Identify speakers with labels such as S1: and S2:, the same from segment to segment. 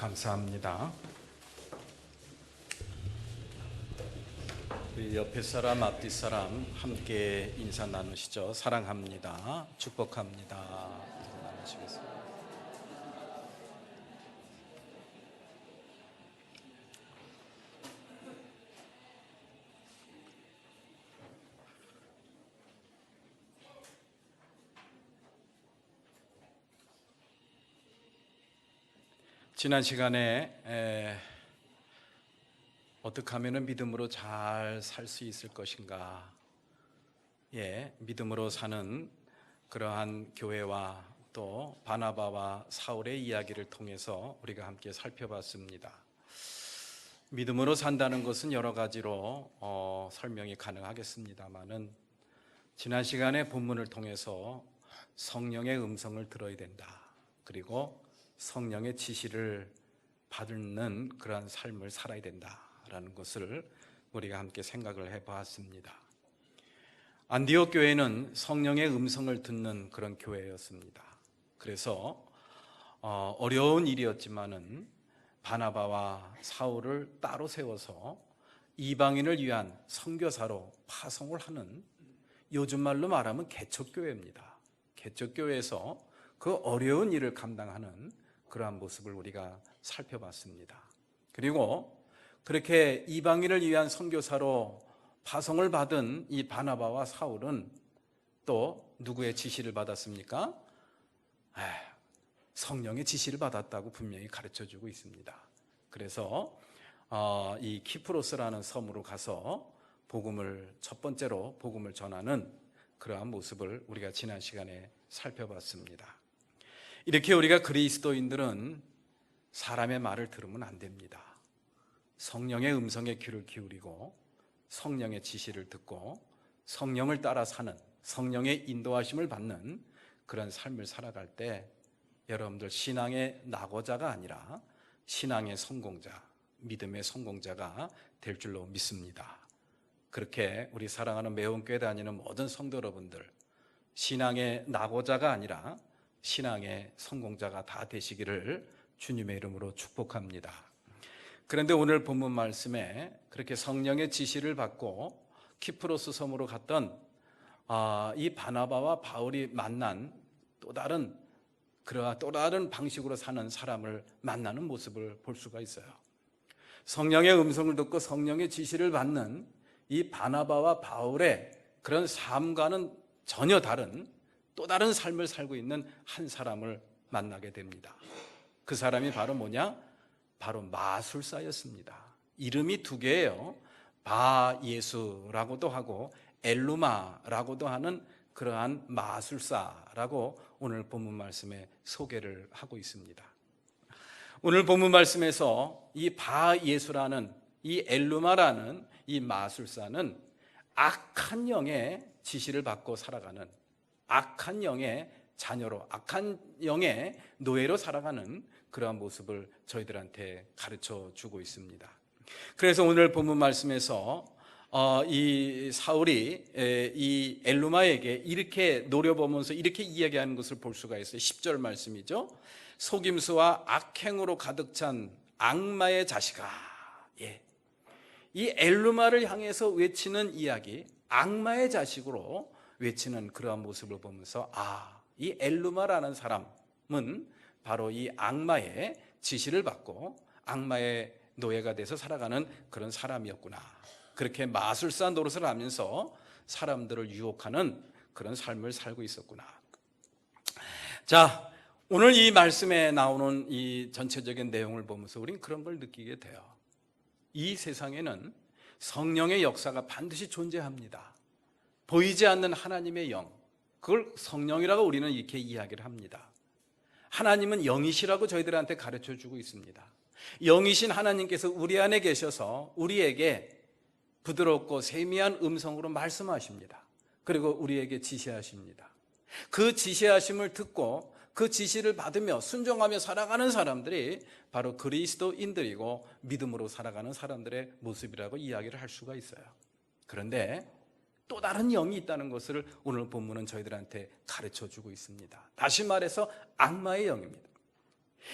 S1: 감사합니다. 우리 옆에 사람, 앞뒤 사람 함께 인사 나누시죠. 사랑합니다. 축복합니다. 나누시겠습니다. 지난 시간에 어떻게 하면 믿음으로 잘 살 수 있을 것인가, 믿음으로 사는 그러한 교회와 또 바나바와 사울의 이야기를 통해서 우리가 함께 살펴봤습니다. 믿음으로 산다는 것은 여러 가지로 설명이 가능하겠습니다만은 지난 시간에 본문을 통해서 성령의 음성을 들어야 된다, 그리고 성령의 지시를 받는 그러한 삶을 살아야 된다라는 것을 우리가 함께 생각을 해보았습니다. 안디옥 교회는 성령의 음성을 듣는 그런 교회였습니다. 그래서 어려운 일이었지만은 바나바와 사울을 따로 세워서 이방인을 위한 선교사로 파송을 하는, 요즘 말로 말하면 개척교회입니다. 개척교회에서 그 어려운 일을 감당하는 그러한 모습을 우리가 살펴봤습니다. 그리고 그렇게 이방인을 위한 선교사로 파송을 받은 이 바나바와 사울은 또 누구의 지시를 받았습니까? 성령의 지시를 받았다고 분명히 가르쳐주고 있습니다. 그래서 이 키프로스라는 섬으로 가서 첫 번째로 복음을 전하는 그러한 모습을 우리가 지난 시간에 살펴봤습니다. 이렇게 우리가 그리스도인들은 사람의 말을 들으면 안 됩니다. 성령의 음성에 귀를 기울이고 성령의 지시를 듣고 성령을 따라 사는, 성령의 인도하심을 받는 그런 삶을 살아갈 때 여러분들 신앙의 낙오자가 아니라 신앙의 성공자, 믿음의 성공자가 될 줄로 믿습니다. 그렇게 우리 사랑하는 매운교회 다니는 모든 성도 여러분들, 신앙의 낙오자가 아니라 신앙의 성공자가 다 되시기를 주님의 이름으로 축복합니다. 그런데 오늘 본문 말씀에 그렇게 성령의 지시를 받고 키프로스 섬으로 갔던 이 바나바와 바울이 만난 또 다른 방식으로 사는 사람을 만나는 모습을 볼 수가 있어요. 성령의 음성을 듣고 성령의 지시를 받는 이 바나바와 바울의 그런 삶과는 전혀 다른 또 다른 삶을 살고 있는 한 사람을 만나게 됩니다. 그 사람이 바로 뭐냐? 바로 마술사였습니다. 이름이 두 개예요. 바예수라고도 하고 엘루마라고도 하는 그러한 마술사라고 오늘 본문 말씀에 소개를 하고 있습니다. 오늘 본문 말씀에서 이 바예수라는, 이 엘루마라는 이 마술사는 악한 영의 지시를 받고 살아가는, 악한 영의 자녀로, 악한 영의 노예로 살아가는 그러한 모습을 저희들한테 가르쳐 주고 있습니다. 그래서 오늘 본문 말씀에서 이 사울이 이 엘루마에게 이렇게 노려보면서 이렇게 이야기하는 것을 볼 수가 있어요. 10절 말씀이죠. 속임수와 악행으로 가득 찬 악마의 자식아. 이 엘루마를 향해서 외치는 이야기, 악마의 자식으로 외치는 그러한 모습을 보면서 이 엘루마라는 사람은 바로 이 악마의 지시를 받고 악마의 노예가 돼서 살아가는 그런 사람이었구나. 그렇게 마술사 노릇을 하면서 사람들을 유혹하는 그런 삶을 살고 있었구나. 자, 오늘 이 말씀에 나오는 이 전체적인 내용을 보면서 우리는 그런 걸 느끼게 돼요. 이 세상에는 성령의 역사가 반드시 존재합니다. 보이지 않는 하나님의 영, 그걸 성령이라고 우리는 이렇게 이야기를 합니다. 하나님은 영이시라고 저희들한테 가르쳐주고 있습니다. 영이신 하나님께서 우리 안에 계셔서 우리에게 부드럽고 세미한 음성으로 말씀하십니다. 그리고 우리에게 지시하십니다. 그 지시하심을 듣고 그 지시를 받으며 순종하며 살아가는 사람들이 바로 그리스도인들이고 믿음으로 살아가는 사람들의 모습이라고 이야기를 할 수가 있어요. 그런데 또 다른 영이 있다는 것을 오늘 본문은 저희들한테 가르쳐주고 있습니다. 다시 말해서 악마의 영입니다.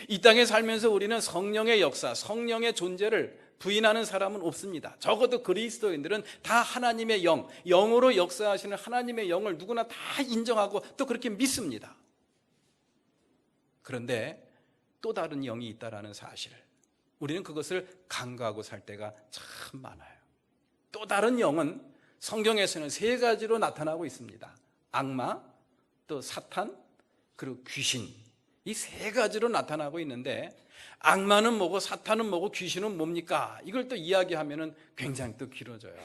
S1: 이 땅에 살면서 우리는 성령의 역사, 성령의 존재를 부인하는 사람은 없습니다. 적어도 그리스도인들은 다 하나님의 영으로 역사하시는 하나님의 영을 누구나 다 인정하고 또 그렇게 믿습니다. 그런데 또 다른 영이 있다라는 사실, 우리는 그것을 간과하고 살 때가 참 많아요. 또 다른 영은 성경에서는 세 가지로 나타나고 있습니다. 악마, 또 사탄, 그리고 귀신. 이 세 가지로 나타나고 있는데, 악마는 뭐고 사탄은 뭐고 귀신은 뭡니까? 이걸 또 이야기하면은 굉장히 또 길어져요.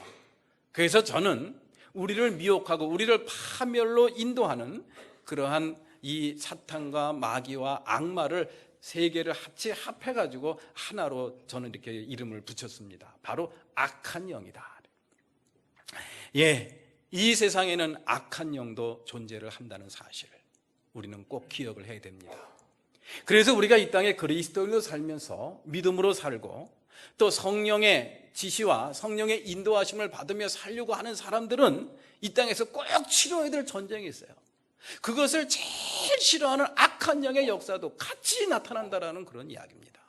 S1: 그래서 저는 우리를 미혹하고 우리를 파멸로 인도하는 그러한 이 사탄과 마귀와 악마를 세 개를 합해가지고 하나로 저는 이렇게 이름을 붙였습니다. 바로 악한 영이다. 예, 이 세상에는 악한 영도 존재를 한다는 사실을 우리는 꼭 기억을 해야 됩니다. 그래서 우리가 이 땅에 그리스도인으로 살면서 믿음으로 살고 또 성령의 지시와 성령의 인도하심을 받으며 살려고 하는 사람들은 이 땅에서 꼭 치러야 될 전쟁이 있어요. 그것을 제일 싫어하는 악한 영의 역사도 같이 나타난다라는 그런 이야기입니다.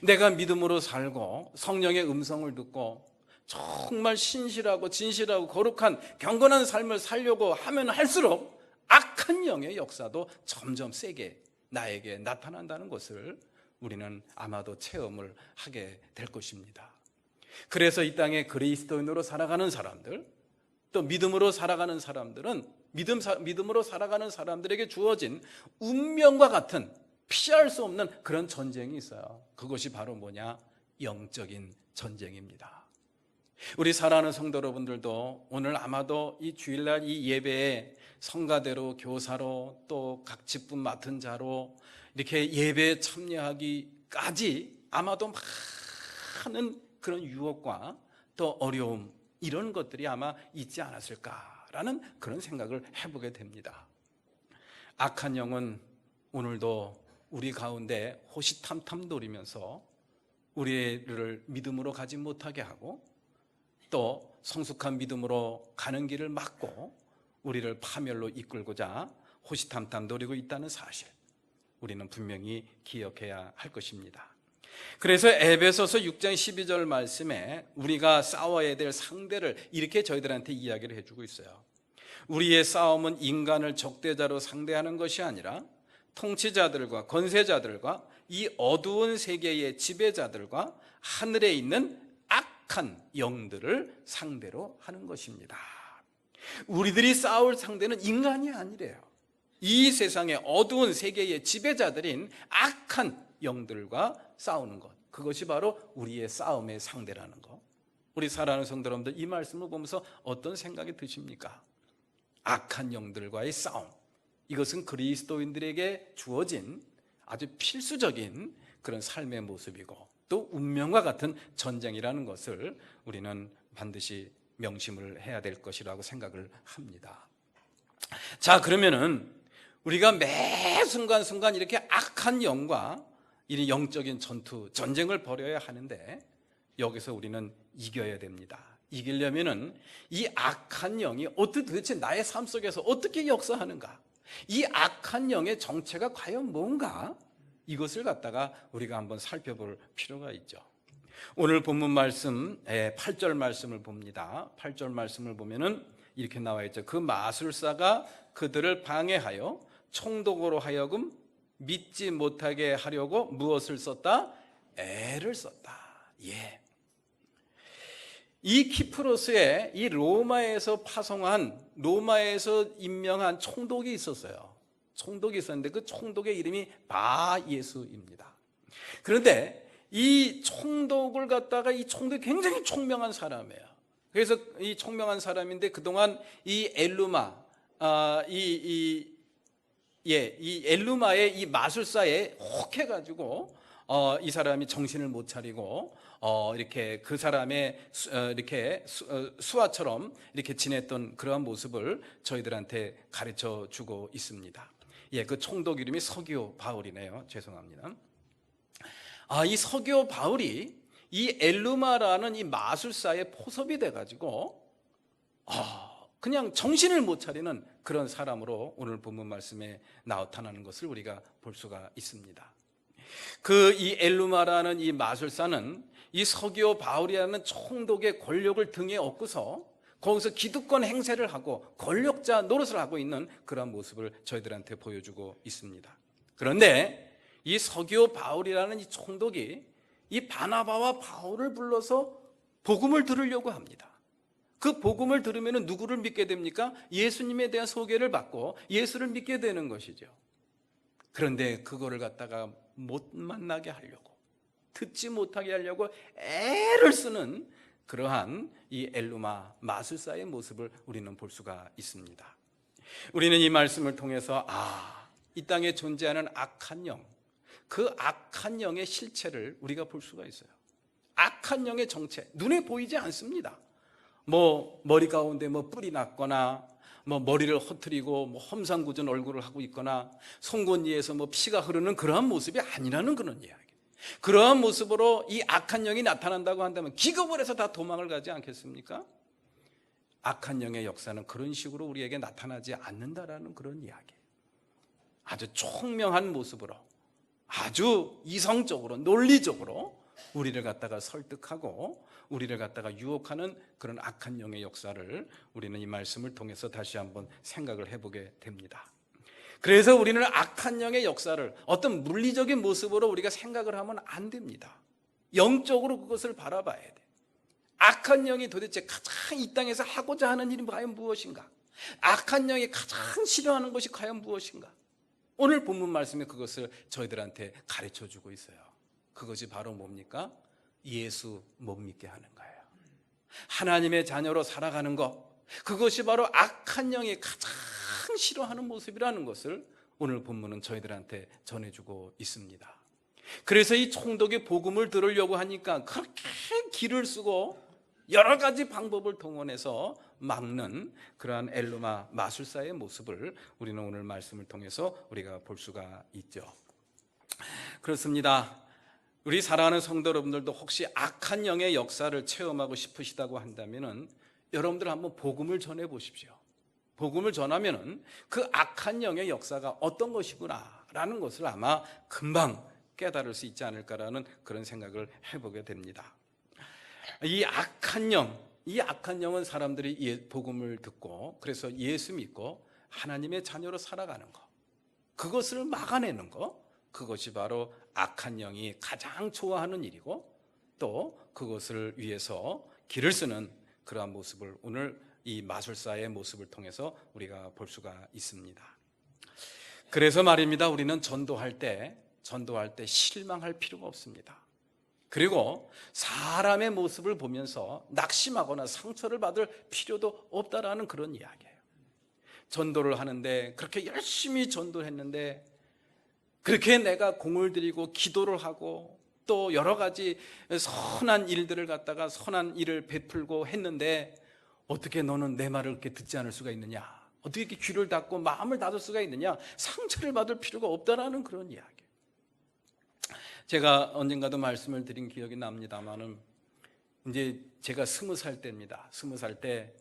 S1: 내가 믿음으로 살고 성령의 음성을 듣고 정말 신실하고 진실하고 거룩한 경건한 삶을 살려고 하면 할수록 악한 영의 역사도 점점 세게 나에게 나타난다는 것을 우리는 아마도 체험을 하게 될 것입니다. 그래서 이 땅에 그리스도인으로 살아가는 사람들, 또 믿음으로 살아가는 사람들은 믿음으로 살아가는 사람들에게 주어진 운명과 같은 피할 수 없는 그런 전쟁이 있어요. 그것이 바로 뭐냐? 영적인 전쟁입니다. 우리 사랑하는 성도 여러분들도 오늘 아마도 이 주일날 이 예배에 성가대로, 교사로, 또 각 직분 맡은 자로 이렇게 예배에 참여하기까지 아마도 많은 그런 유혹과 또 어려움, 이런 것들이 아마 있지 않았을까라는 그런 생각을 해보게 됩니다. 악한 영은 오늘도 우리 가운데 호시탐탐 노리면서 우리를 믿음으로 가지 못하게 하고 또 성숙한 믿음으로 가는 길을 막고 우리를 파멸로 이끌고자 호시탐탐 노리고 있다는 사실, 우리는 분명히 기억해야 할 것입니다. 그래서 에베소서 6장 12절 말씀에 우리가 싸워야 될 상대를 이렇게 저희들한테 이야기를 해주고 있어요. 우리의 싸움은 인간을 적대자로 상대하는 것이 아니라 통치자들과 권세자들과 이 어두운 세계의 지배자들과 하늘에 있는 악한 영들을 상대로 하는 것입니다. 우리들이 싸울 상대는 인간이 아니래요. 이 세상의 어두운 세계의 지배자들인 악한 영들과 싸우는 것, 그것이 바로 우리의 싸움의 상대라는 것. 우리 사랑하는 성도 여러분들, 이 말씀을 보면서 어떤 생각이 드십니까? 악한 영들과의 싸움, 이것은 그리스도인들에게 주어진 아주 필수적인 그런 삶의 모습이고 또 운명과 같은 전쟁이라는 것을 우리는 반드시 명심을 해야 될 것이라고 생각을 합니다. 자, 그러면은 우리가 매 순간순간 이렇게 악한 영과 이 영적인 전쟁을 벌여야 하는데, 여기서 우리는 이겨야 됩니다. 이기려면은 이 악한 영이 도대체 나의 삶 속에서 어떻게 역사하는가, 이 악한 영의 정체가 과연 뭔가, 이것을 갖다가 우리가 한번 살펴볼 필요가 있죠. 오늘 본문 말씀 8절 말씀을 봅니다. 8절 말씀을 보면은 이렇게 나와 있죠. 그 마술사가 그들을 방해하여 총독으로 하여금 믿지 못하게 하려고 무엇을 썼다? 애를 썼다. 예. 이 키프로스에 이 로마에서 임명한 총독이 있었어요. 총독이 있었는데 그 총독의 이름이 바예수입니다. 그런데 이 총독을 갖다가, 이 총독이 굉장히 총명한 사람이에요. 그래서 이 총명한 사람인데 그동안 이 엘루마의 이 마술사에 혹해가지고 이 사람이 정신을 못 차리고 이렇게 그 사람의 이렇게 수하처럼 이렇게 지냈던 그러한 모습을 저희들한테 가르쳐 주고 있습니다. 예, 그 총독 이름이 서기오 바울이네요. 죄송합니다. 이 서기오 바울이 이 엘루마라는 이 마술사의 포섭이 돼가지고 그냥 정신을 못 차리는 그런 사람으로 오늘 본문 말씀에 나타나는 것을 우리가 볼 수가 있습니다. 이 엘루마라는 이 마술사는 이 서기오 바울이라는 총독의 권력을 등에 업고서 거기서 기득권 행세를 하고 권력자 노릇을 하고 있는 그런 모습을 저희들한테 보여주고 있습니다. 그런데 이 서기오 바울이라는 이 총독이 이 바나바와 바울을 불러서 복음을 들으려고 합니다. 그 복음을 들으면 누구를 믿게 됩니까? 예수님에 대한 소개를 받고 예수를 믿게 되는 것이죠. 그런데 그거를 갖다가 못 만나게 하려고, 듣지 못하게 하려고 애를 쓰는 그러한 이 엘루마 마술사의 모습을 우리는 볼 수가 있습니다. 우리는 이 말씀을 통해서 이 땅에 존재하는 악한 영, 그 악한 영의 실체를 우리가 볼 수가 있어요. 악한 영의 정체, 눈에 보이지 않습니다. 머리 가운데 뿔이 났거나 머리를 허트리고 험상궂은 얼굴을 하고 있거나 송곳니에서 피가 흐르는 그러한 모습이 아니라는 그런 이야기. 그러한 모습으로 이 악한 영이 나타난다고 한다면 기겁을 해서 다 도망을 가지 않겠습니까? 악한 영의 역사는 그런 식으로 우리에게 나타나지 않는다라는 그런 이야기. 아주 총명한 모습으로, 아주 이성적으로, 논리적으로 우리를 갖다가 설득하고 우리를 갖다가 유혹하는 그런 악한 영의 역사를 우리는 이 말씀을 통해서 다시 한번 생각을 해보게 됩니다. 그래서 우리는 악한 영의 역사를 어떤 물리적인 모습으로 우리가 생각을 하면 안 됩니다. 영적으로 그것을 바라봐야 돼. 악한 영이 도대체 가장 이 땅에서 하고자 하는 일이 과연 무엇인가? 악한 영이 가장 싫어하는 것이 과연 무엇인가? 오늘 본문 말씀에 그것을 저희들한테 가르쳐주고 있어요. 그것이 바로 뭡니까? 예수 못 믿게 하는 거예요. 하나님의 자녀로 살아가는 것, 그것이 바로 악한 영이 가장 싫어하는 모습이라는 것을 오늘 본문은 저희들한테 전해주고 있습니다. 그래서 이 총독의 복음을 들으려고 하니까 그렇게 길을 쓰고 여러 가지 방법을 동원해서 막는 그러한 엘루마 마술사의 모습을 우리는 오늘 말씀을 통해서 우리가 볼 수가 있죠. 그렇습니다. 우리 사랑하는 성도 여러분들도 혹시 악한 영의 역사를 체험하고 싶으시다고 한다면 여러분들 한번 복음을 전해 보십시오. 복음을 전하면 그 악한 영의 역사가 어떤 것이구나라는 것을 아마 금방 깨달을 수 있지 않을까라는 그런 생각을 해보게 됩니다. 이 악한 영은 사람들이 복음을 듣고 그래서 예수 믿고 하나님의 자녀로 살아가는 것, 그것을 막아내는 것, 그것이 바로 악한 영이 가장 좋아하는 일이고 또 그것을 위해서 길을 쓰는 그러한 모습을 오늘 이 마술사의 모습을 통해서 우리가 볼 수가 있습니다. 그래서 말입니다. 우리는 전도할 때 실망할 필요가 없습니다. 그리고 사람의 모습을 보면서 낙심하거나 상처를 받을 필요도 없다라는 그런 이야기예요. 전도를 하는데 그렇게 열심히 전도했는데 그렇게 내가 공을 들이고 기도를 하고 또 여러 가지 선한 일들을 갖다가 선한 일을 베풀고 했는데 어떻게 너는 내 말을 그렇게 듣지 않을 수가 있느냐? 어떻게 이렇게 귀를 닫고 마음을 닫을 수가 있느냐? 상처를 받을 필요가 없다라는 그런 이야기. 제가 언젠가도 말씀을 드린 기억이 납니다만은 이제 제가 20살 때입니다. 20살 때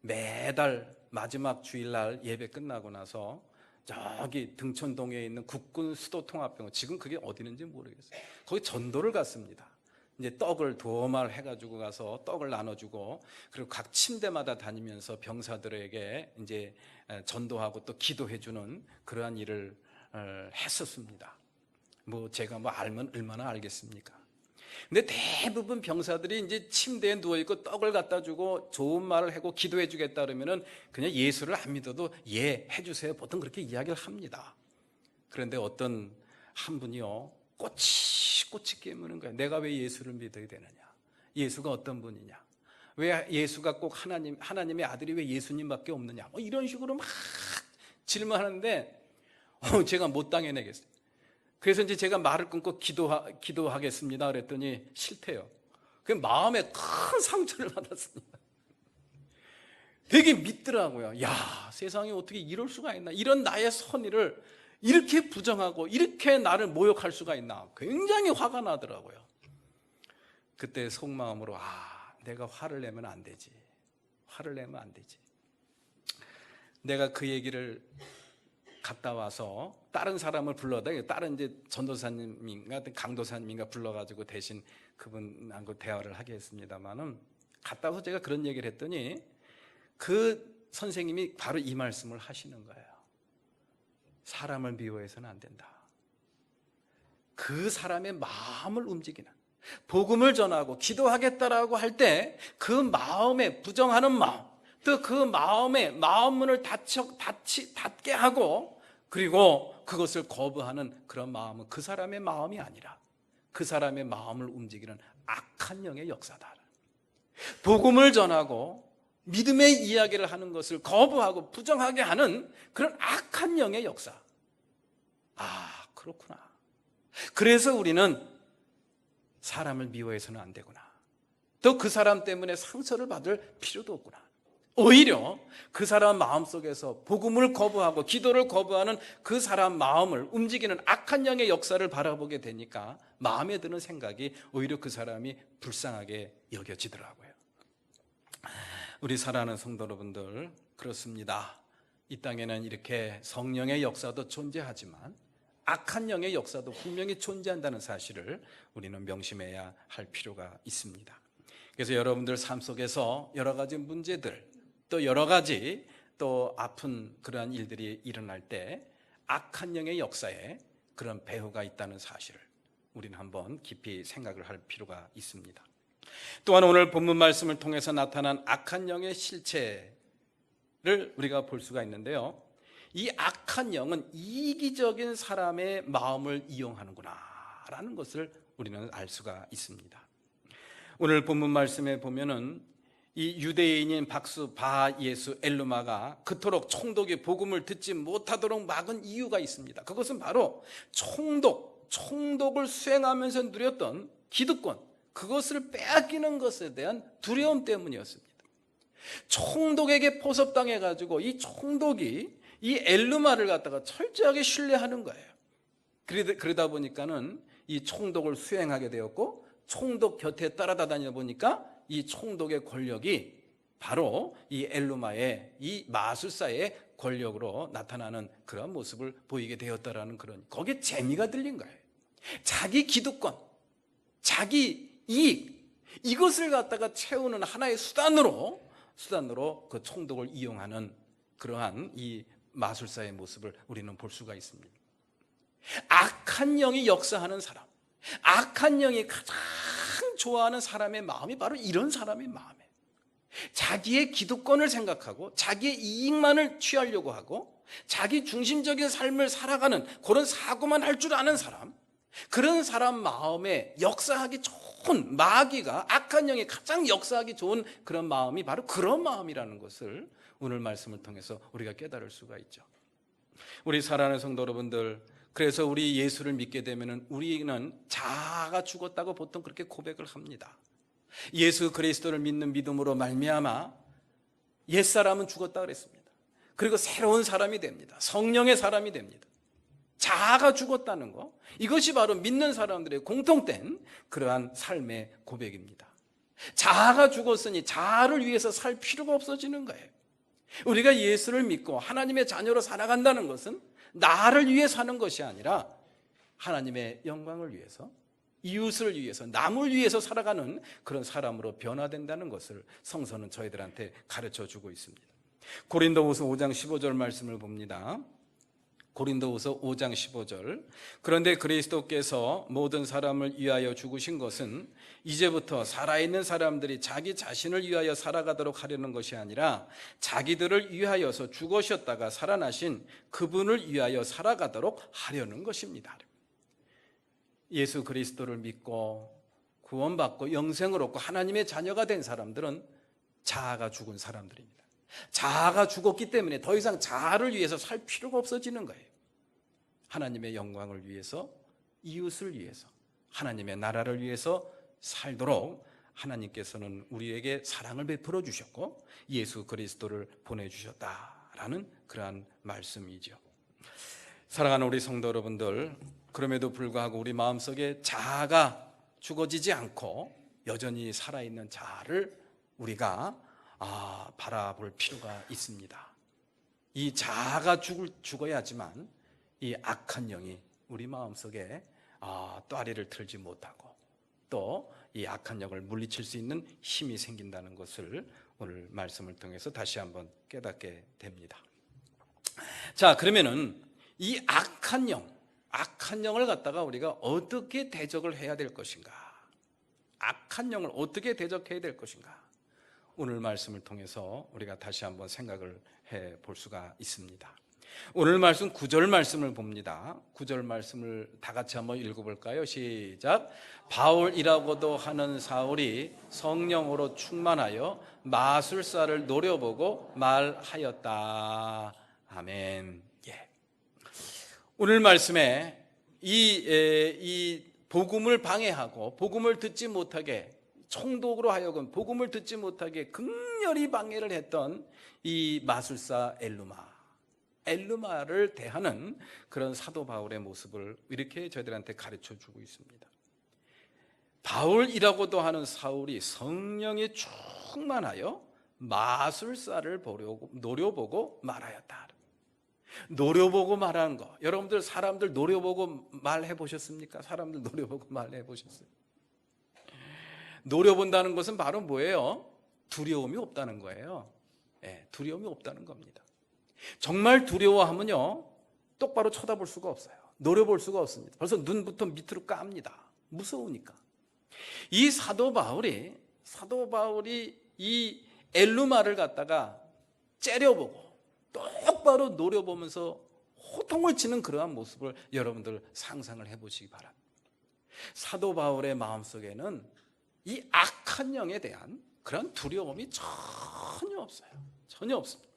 S1: 매달 마지막 주일날 예배 끝나고 나서 저기 등촌동에 있는 국군 수도통합병원, 지금 그게 어디 있는지 모르겠어요. 거기 전도를 갔습니다. 이제 떡을 도마를 해가지고 가서 떡을 나눠주고 그리고 각 침대마다 다니면서 병사들에게 이제 전도하고 또 기도해주는 그러한 일을 했었습니다. 제가 알면 얼마나 알겠습니까? 근데 대부분 병사들이 이제 침대에 누워있고 떡을 갖다 주고 좋은 말을 하고 기도해 주겠다 그러면은 그냥 예수를 안 믿어도 예 해주세요, 보통 그렇게 이야기를 합니다. 그런데 어떤 한 분이요 꼬치 깨무는 거예요. 내가 왜 예수를 믿어야 되느냐? 예수가 어떤 분이냐? 왜 예수가 꼭 하나님의 아들이 왜 예수님밖에 없느냐? 이런 식으로 막 질문하는데 제가 못 당해내겠어요. 그래서 이제 제가 말을 끊고 기도하겠습니다 그랬더니 싫대요. 그 마음에 큰 상처를 받았습니다. 되게 믿더라고요. 야, 세상에 어떻게 이럴 수가 있나? 이런 나의 선의를 이렇게 부정하고 이렇게 나를 모욕할 수가 있나? 굉장히 화가 나더라고요. 그때 속마음으로 내가 화를 내면 안 되지. 화를 내면 안 되지. 내가 그 얘기를 갔다 와서 다른 사람을 불러다, 다른 이제 전도사님인가 강도사님인가 불러가지고 대신 그분하고 대화를 하게 했습니다만은, 갔다 와서 제가 그런 얘기를 했더니 그 선생님이 바로 이 말씀을 하시는 거예요. 사람을 미워해서는 안 된다. 그 사람의 마음을 움직이는, 복음을 전하고 기도하겠다라고 할 때 그 마음에 부정하는 마음, 또 그 마음의 마음문을 닫게 하고, 그리고 그것을 거부하는 그런 마음은 그 사람의 마음이 아니라 그 사람의 마음을 움직이는 악한 영의 역사다. 복음을 전하고 믿음의 이야기를 하는 것을 거부하고 부정하게 하는 그런 악한 영의 역사. 아, 그렇구나. 그래서 우리는 사람을 미워해서는 안 되구나. 또 그 사람 때문에 상처를 받을 필요도 없구나. 오히려 그 사람 마음속에서 복음을 거부하고 기도를 거부하는 그 사람 마음을 움직이는 악한 영의 역사를 바라보게 되니까 마음에 드는 생각이 오히려 그 사람이 불쌍하게 여겨지더라고요. 우리 사랑하는 성도 여러분들, 그렇습니다. 이 땅에는 이렇게 성령의 역사도 존재하지만 악한 영의 역사도 분명히 존재한다는 사실을 우리는 명심해야 할 필요가 있습니다. 그래서 여러분들 삶 속에서 여러 가지 문제들, 또 여러 가지 또 아픈 그러한 일들이 일어날 때 악한 영의 역사에 그런 배후가 있다는 사실을 우리는 한번 깊이 생각을 할 필요가 있습니다. 또한 오늘 본문 말씀을 통해서 나타난 악한 영의 실체를 우리가 볼 수가 있는데요, 이 악한 영은 이기적인 사람의 마음을 이용하는구나 라는 것을 우리는 알 수가 있습니다. 오늘 본문 말씀에 보면은 이 유대인인 박수, 바, 예수, 엘루마가 그토록 총독의 복음을 듣지 못하도록 막은 이유가 있습니다. 그것은 바로 총독을 수행하면서 누렸던 기득권, 그것을 빼앗기는 것에 대한 두려움 때문이었습니다. 총독에게 포섭당해가지고 이 총독이 이 엘루마를 갖다가 철저하게 신뢰하는 거예요. 그러다 보니까는 이 총독을 수행하게 되었고, 총독 곁에 따라다니다 보니까 이 총독의 권력이 바로 이 엘루마의, 이 마술사의 권력으로 나타나는 그런 모습을 보이게 되었다라는 그런, 거기에 재미가 들린 거예요. 자기 기득권, 자기 이익, 이것을 갖다가 채우는 하나의 수단으로 그 총독을 이용하는 그러한 이 마술사의 모습을 우리는 볼 수가 있습니다. 악한 영이 역사하는 사람, 악한 영이 가장 좋아하는 사람의 마음이 바로 이런 사람의 마음이에요. 자기의 기득권을 생각하고 자기의 이익만을 취하려고 하고 자기 중심적인 삶을 살아가는 그런 사고만 할 줄 아는 사람, 그런 사람 마음에 역사하기 좋은, 마귀가, 악한 영이 가장 역사하기 좋은 그런 마음이 바로 그런 마음이라는 것을 오늘 말씀을 통해서 우리가 깨달을 수가 있죠. 우리 사랑하는 성도 여러분들, 그래서 우리 예수를 믿게 되면 우리는 자아가 죽었다고 보통 그렇게 고백을 합니다. 예수 그리스도를 믿는 믿음으로 말미암아 옛사람은 죽었다 그랬습니다. 그리고 새로운 사람이 됩니다. 성령의 사람이 됩니다. 자아가 죽었다는 거, 이것이 바로 믿는 사람들의 공통된 그러한 삶의 고백입니다. 자아가 죽었으니 자아를 위해서 살 필요가 없어지는 거예요. 우리가 예수를 믿고 하나님의 자녀로 살아간다는 것은 나를 위해 사는 것이 아니라 하나님의 영광을 위해서, 이웃을 위해서, 남을 위해서 살아가는 그런 사람으로 변화된다는 것을 성서는 저희들한테 가르쳐주고 있습니다. 고린도후서 5장 15절 말씀을 봅니다. 고린도후서 5장 15절. 그런데 그리스도께서 모든 사람을 위하여 죽으신 것은 이제부터 살아있는 사람들이 자기 자신을 위하여 살아가도록 하려는 것이 아니라 자기들을 위하여서 죽으셨다가 살아나신 그분을 위하여 살아가도록 하려는 것입니다. 예수 그리스도를 믿고 구원받고 영생을 얻고 하나님의 자녀가 된 사람들은 자아가 죽은 사람들입니다. 자아가 죽었기 때문에 더 이상 자아를 위해서 살 필요가 없어지는 거예요. 하나님의 영광을 위해서, 이웃을 위해서, 하나님의 나라를 위해서 살도록 하나님께서는 우리에게 사랑을 베풀어 주셨고 예수 그리스도를 보내주셨다라는 그러한 말씀이죠. 사랑하는 우리 성도 여러분들, 그럼에도 불구하고 우리 마음속에 자아가 죽어지지 않고 여전히 살아있는 자아를 우리가 바라볼 필요가 있습니다. 이 자아가 죽어야지만 이 악한 영이 우리 마음속에 또아리를 틀지 못하고 또 이 악한 영을 물리칠 수 있는 힘이 생긴다는 것을 오늘 말씀을 통해서 다시 한번 깨닫게 됩니다. 자, 그러면은 이 악한 영을 갖다가 우리가 어떻게 대적을 해야 될 것인가? 악한 영을 어떻게 대적해야 될 것인가? 오늘 말씀을 통해서 우리가 다시 한번 생각을 해 볼 수가 있습니다. 오늘 말씀 9절 말씀을 봅니다. 9절 말씀을 다 같이 한번 읽어볼까요? 시작. 바울이라고도 하는 사울이 성령으로 충만하여 마술사를 노려보고 말하였다. 아멘. 예. 오늘 말씀에 이 복음을 방해하고 복음을 듣지 못하게 총독으로 하여금 복음을 듣지 못하게 극렬히 방해를 했던 이 마술사 엘루마를 대하는 그런 사도 바울의 모습을 이렇게 저희들한테 가르쳐 주고 있습니다. 바울이라고도 하는 사울이 성령에 충만하여 마술사를 노려보고 말하였다. 노려보고 말하는 거, 여러분들 사람들 노려보고 말해 보셨습니까? 사람들 노려보고 말해 보셨어요? 노려본다는 것은 바로 뭐예요? 두려움이 없다는 거예요. 네, 두려움이 없다는 겁니다. 정말 두려워하면요 똑바로 쳐다볼 수가 없어요. 노려볼 수가 없습니다. 벌써 눈부터 밑으로 깝니다. 무서우니까. 이 사도 바울이 이 엘루마를 갖다가 째려보고 똑바로 노려보면서 호통을 치는 그러한 모습을 여러분들 상상을 해보시기 바랍니다. 사도 바울의 마음속에는 이 악한 영에 대한 그런 두려움이 전혀 없어요. 전혀 없습니다.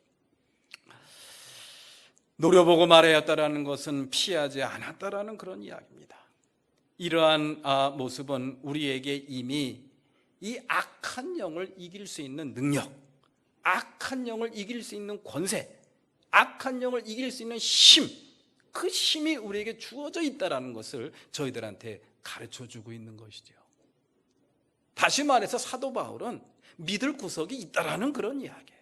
S1: 노려보고 말하였다라는 것은 피하지 않았다라는 그런 이야기입니다. 이러한 모습은 우리에게 이미 이 악한 영을 이길 수 있는 능력, 악한 영을 이길 수 있는 권세, 악한 영을 이길 수 있는 힘, 그 힘이 우리에게 주어져 있다는 것을 저희들한테 가르쳐주고 있는 것이죠. 다시 말해서 사도 바울은 믿을 구석이 있다라는 그런 이야기예요.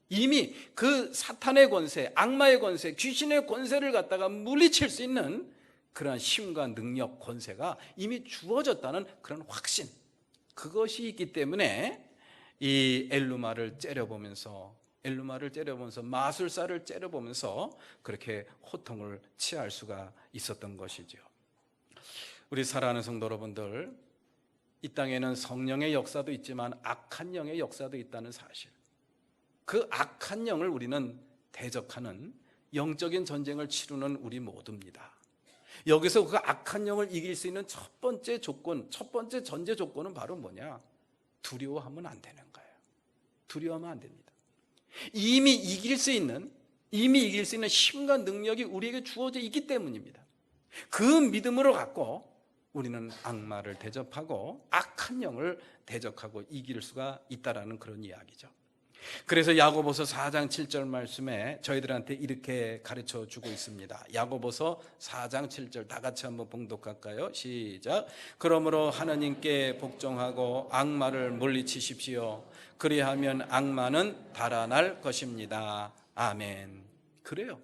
S1: 이미 그 사탄의 권세, 악마의 권세, 귀신의 권세를 갖다가 물리칠 수 있는 그런 힘과 능력, 권세가 이미 주어졌다는 그런 확신, 그것이 있기 때문에 이 엘루마를 째려보면서 마술사를 째려보면서 그렇게 호통을 취할 수가 있었던 것이죠. 우리 사랑하는 성도 여러분들, 이 땅에는 성령의 역사도 있지만 악한 영의 역사도 있다는 사실, 그 악한 영을 우리는 대적하는 영적인 전쟁을 치르는 우리 모두입니다. 여기서 그 악한 영을 이길 수 있는 첫 번째 전제 조건은 바로 뭐냐? 두려워하면 안 되는 거예요. 두려워하면 안 됩니다. 이미 이길 수 있는 힘과 능력이 우리에게 주어져 있기 때문입니다. 그 믿음으로 갖고 우리는 악마를 대접하고 악한 영을 대적하고 이길 수가 있다라는 그런 이야기죠. 그래서 야고보서 4장 7절 말씀에 저희들한테 이렇게 가르쳐 주고 있습니다. 야고보서 4장 7절 다 같이 한번 봉독할까요? 시작. 그러므로 하나님께 복종하고 악마를 물리치십시오. 그리하면 악마는 달아날 것입니다. 아멘. 그래요.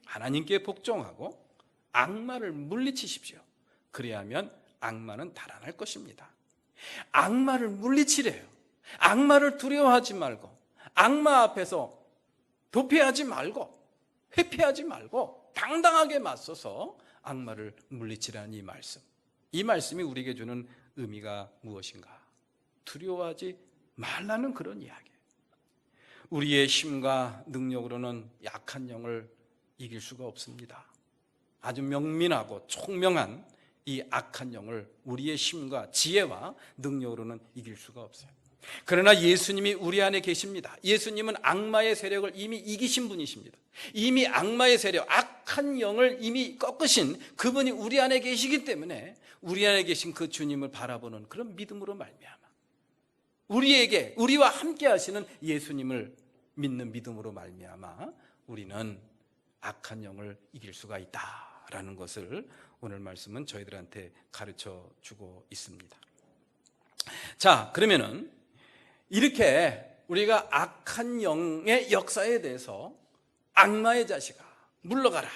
S1: 하나님께 복종하고 악마를 물리치십시오. 그리하면 악마는 달아날 것입니다. 악마를 물리치래요. 악마를 두려워하지 말고, 악마 앞에서 도피하지 말고, 회피하지 말고 당당하게 맞서서 악마를 물리치라는 이 말씀이 우리에게 주는 의미가 무엇인가? 두려워하지 말라는 그런 이야기예요. 우리의 힘과 능력으로는 약한 영을 이길 수가 없습니다. 아주 명민하고 총명한 이 악한 영을 우리의 힘과 지혜와 능력으로는 이길 수가 없어요. 그러나 예수님이 우리 안에 계십니다. 예수님은 악마의 세력을 이미 이기신 분이십니다. 이미 악마의 세력, 악한 영을 이미 꺾으신 그분이 우리 안에 계시기 때문에 우리 안에 계신 그 주님을 바라보는 그런 믿음으로 말미암아 우리와 함께 하시는 예수님을 믿는 믿음으로 말미암아 우리는 악한 영을 이길 수가 있다라는 것을 오늘 말씀은 저희들한테 가르쳐 주고 있습니다. 자, 그러면은 이렇게 우리가 악한 영의 역사에 대해서 악마의 자식아 물러가라,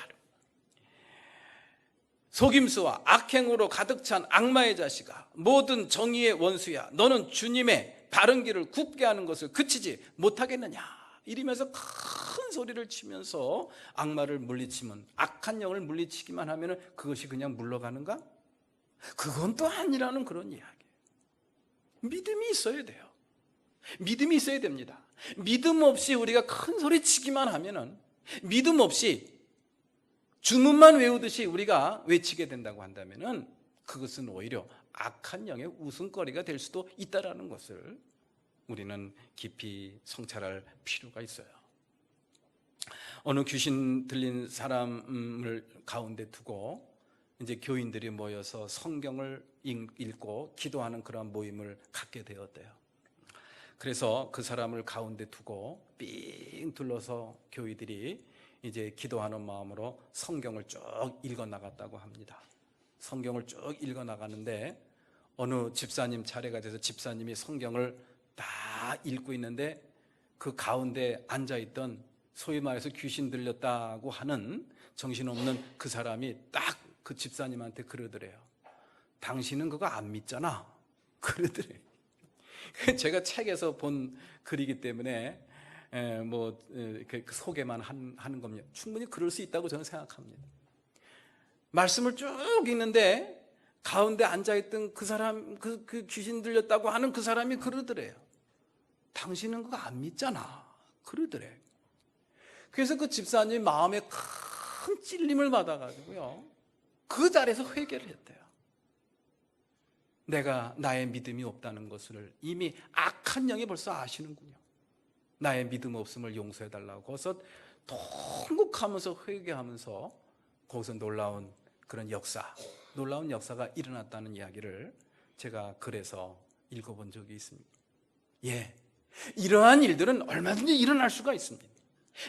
S1: 속임수와 악행으로 가득 찬 악마의 자식아, 모든 정의의 원수야, 너는 주님의 바른 길을 굽게 하는 것을 그치지 못하겠느냐, 이러면서 큰 소리를 치면서 악마를 물리치면, 악한 영을 물리치기만 하면 그것이 그냥 물러가는가? 그건 또 아니라는 그런 이야기예요. 믿음이 있어야 돼요. 믿음이 있어야 됩니다. 믿음 없이 우리가 큰 소리 치기만 하면은, 믿음 없이 주문만 외우듯이 우리가 외치게 된다고 한다면은 그것은 오히려 악한 영의 웃음거리가 될 수도 있다라는 것을 우리는 깊이 성찰할 필요가 있어요. 어느 귀신 들린 사람을 가운데 두고 이제 교인들이 모여서 성경을 읽고 기도하는 그런 모임을 갖게 되었대요. 그래서 그 사람을 가운데 두고 삥 둘러서 교인들이 이제 기도하는 마음으로 성경을 쭉 읽어 나갔다고 합니다. 성경을 쭉 읽어 나가는데 어느 집사님 차례가 돼서 집사님이 성경을 다 읽고 있는데 그 가운데 앉아있던 소위 말해서 귀신 들렸다고 하는 정신없는 그 사람이 딱 그 집사님한테 그러더래요. 당신은 그거 안 믿잖아, 그러더래요. 제가 책에서 본 글이기 때문에 소개만 하는 겁니다. 충분히 그럴 수 있다고 저는 생각합니다. 말씀을 쭉 읽는데 가운데 앉아있던 그 사람, 그 귀신 들렸다고 하는 그 사람이 그러더래요. 당신은 그거 안 믿잖아, 그러더래요. 그래서 그 집사님이 마음에 큰 찔림을 받아가지고요, 그 자리에서 회개를 했대요. 내가 나의 믿음이 없다는 것을 이미 악한 영이 벌써 아시는군요. 나의 믿음 없음을 용서해달라고. 거기서 통곡하면서 회개하면서 거기서 놀라운 그런 놀라운 역사가 일어났다는 이야기를 제가 글에서 읽어본 적이 있습니다. 예, 이러한 일들은 얼마든지 일어날 수가 있습니다.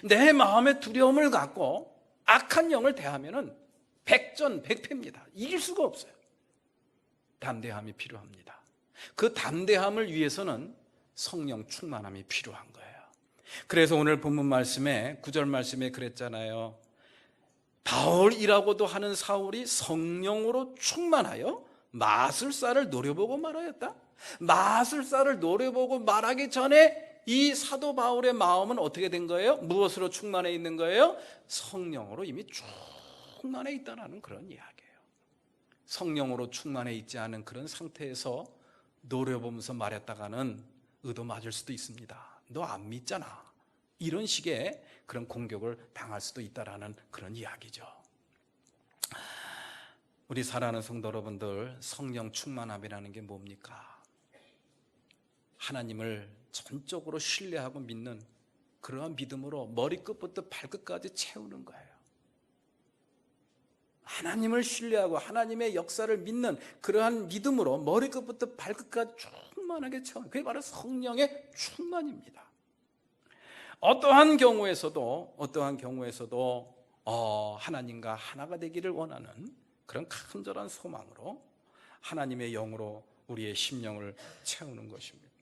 S1: 내 마음에 두려움을 갖고 악한 영을 대하면은 백전백패입니다. 이길 수가 없어요. 담대함이 필요합니다. 그 담대함을 위해서는 성령 충만함이 필요한 거예요. 그래서 오늘 본문 말씀에 9절 말씀에 그랬잖아요. 바울이라고도 하는 사울이 성령으로 충만하여 마술사를 노려보고 말하였다. 마술사를 노려보고 말하기 전에 이 사도 바울의 마음은 어떻게 된 거예요? 무엇으로 충만해 있는 거예요? 성령으로 이미 충만해 있다는 그런 이야기예요. 성령으로 충만해 있지 않은 그런 상태에서 노려보면서 말했다가는 의도 맞을 수도 있습니다. 너 안 믿잖아, 이런 식의 그런 공격을 당할 수도 있다라는 그런 이야기죠. 우리 사랑하는 성도 여러분들, 성령 충만함이라는 게 뭡니까? 하나님을 전적으로 신뢰하고 믿는 그러한 믿음으로 머리끝부터 발끝까지 채우는 거예요. 하나님을 신뢰하고 하나님의 역사를 믿는 그러한 믿음으로 머리끝부터 발끝까지 충만하게 채우는, 그게 바로 성령의 충만입니다. 어떠한 경우에서도 하나님과 하나가 되기를 원하는 그런 간절한 소망으로 하나님의 영으로 우리의 심령을 채우는 것입니다.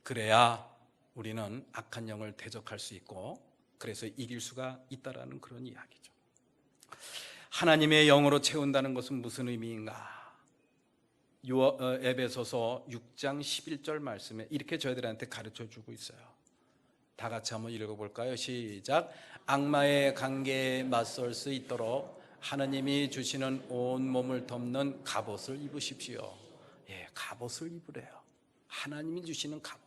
S1: 그래야 우리는 악한 영을 대적할 수 있고, 그래서 이길 수가 있다라는 그런 이야기죠. 하나님의 영으로 채운다는 것은 무슨 의미인가? 에베소서 6장 11절 말씀에 이렇게 저희들한테 가르쳐주고 있어요. 다 같이 한번 읽어볼까요? 시작. 악마의 관계에 맞설 수 있도록 하나님이 주시는 온 몸을 덮는 갑옷을 입으십시오. 예, 갑옷을 입으래요. 하나님이 주시는 갑옷.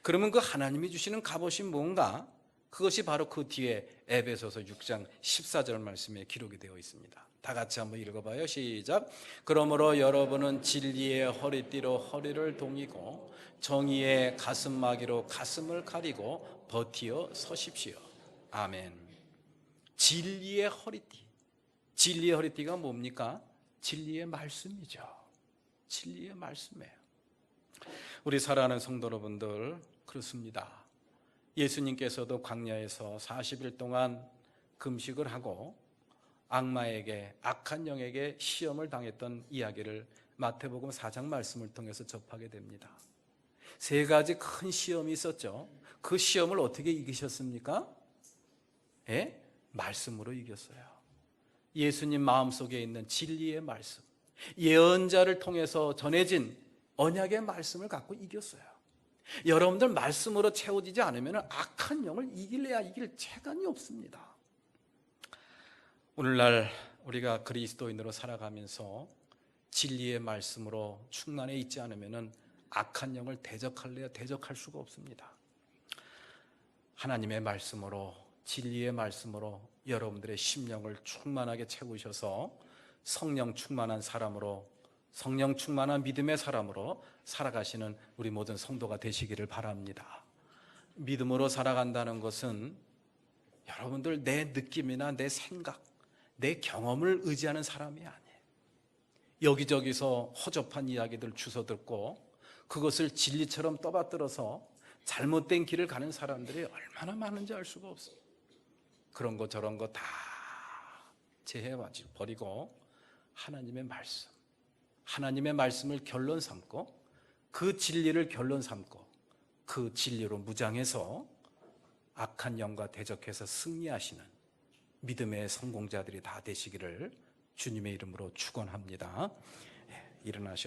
S1: 그러면 그 하나님이 주시는 갑옷이 뭔가? 그것이 바로 그 뒤에 에베소서 6장 14절 말씀에 기록이 되어 있습니다. 다 같이 한번 읽어봐요. 시작. 그러므로 여러분은 진리의 허리띠로 허리를 동이고 정의의 가슴마기로 가슴을 가리고 버티어 서십시오. 아멘. 진리의 허리띠. 진리의 허리띠가 뭡니까? 진리의 말씀이죠. 진리의 말씀이에요. 우리 사랑하는 성도 여러분들, 그렇습니다. 예수님께서도 광야에서 40일 동안 금식을 하고 악마에게, 악한 영에게 시험을 당했던 이야기를 마태복음 4장 말씀을 통해서 접하게 됩니다. 3가지 큰 시험이 있었죠. 그 시험을 어떻게 이기셨습니까? 예? 말씀으로 이겼어요. 예수님 마음속에 있는 진리의 말씀, 예언자를 통해서 전해진 언약의 말씀을 갖고 이겼어요. 여러분들 말씀으로 채워지지 않으면 악한 영을 이길래야 이길 재간이 없습니다. 오늘날 우리가 그리스도인으로 살아가면서 진리의 말씀으로 충만해 있지 않으면 악한 영을 대적할래야 대적할 수가 없습니다. 하나님의 말씀으로, 진리의 말씀으로 여러분들의 심령을 충만하게 채우셔서 성령 충만한 사람으로, 성령 충만한 믿음의 사람으로 살아가시는 우리 모든 성도가 되시기를 바랍니다. 믿음으로 살아간다는 것은 여러분들 내 느낌이나 내 생각, 내 경험을 의지하는 사람이 아니에요. 여기저기서 허접한 이야기들 주워 듣고 그것을 진리처럼 떠받들어서 잘못된 길을 가는 사람들이 얼마나 많은지 알 수가 없어요. 그런 거 저런 거 다 제해버리고 하나님의 말씀, 하나님의 말씀을 결론 삼고 그 진리를 결론 삼고 그 진리로 무장해서 악한 영과 대적해서 승리하시는 믿음의 성공자들이 다 되시기를 주님의 이름으로 축원합니다. 일어나셔